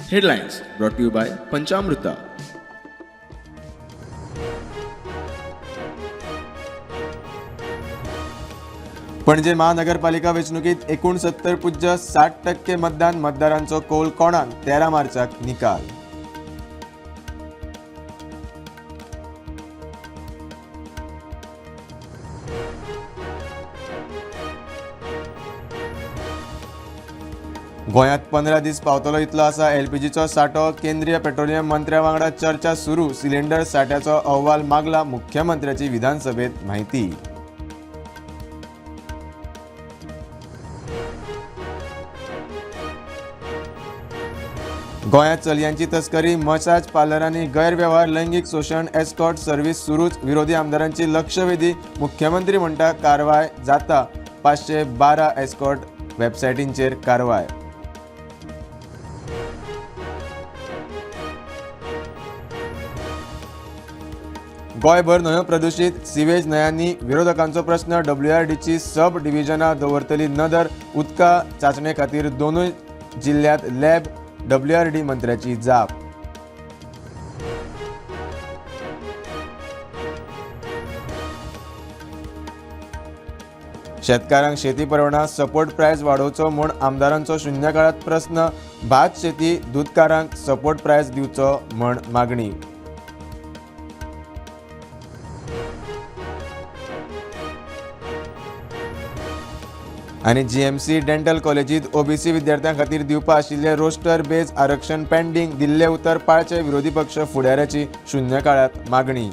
Headlines brought to you by Panchamrita. Panaji महानगरपालिका वेंचणुकीत 69.60% मतदान मतदारांचो कौल कोणाक 13 मार्चाक निकाल। गोंयांत 15 दीस पावतलो इतलो आसा एलपीजीचो सांठो। केंद्रीय पेट्रोलियम मंत्र्या वांगडा चर्चा सुरू। सिलिंडर सांठ्याचो अहवाल मागला। मुख्यमंत्र्याची विधानसभेत माहिती। गोंयांत चलयांची तस्करी। मसाज पार्लरांनी गैरव्यवहार लैंगिक शोषण एस्कॉर्ट सर्व्हिस सुरूच। विरोधी आमदारांची लक्षवेधी। मुख्यमंत्री म्हणटा कारवाय जाता। 512 एस्कॉर्ट वेबसायटींचेर कारवाय। गोंयभर न्हंयो प्रदूषित। सिवेज न्हंयांनी विरोधकांचो प्रश्न। WRDची सब डिव्हिजनां दवरतली नदर। उदका चांचणे खातीर दोनूय जिल्ह्यांत लॅब। WRD मंत्र्याची जाप। शेतकारांक शेती परवडना। सपोर्ट प्रायस वाडोवचो म्हूण आमदारांचो शुन्य काळात प्रस्न। भात शेती दूदकारांक सपोर्ट प्रायस दिवचो म्हूण मागणी। आनी GMC डेंटल कॉलेजीत OBC विद्यार्थ्यां खातीर दिवपा आशिल्ले रोस्टर बेज आरक्षण पेंडींग। दिल्ले उतर पाळचे। विरोधी पक्ष फुडाऱ्याची शुन्य काळात मागणी।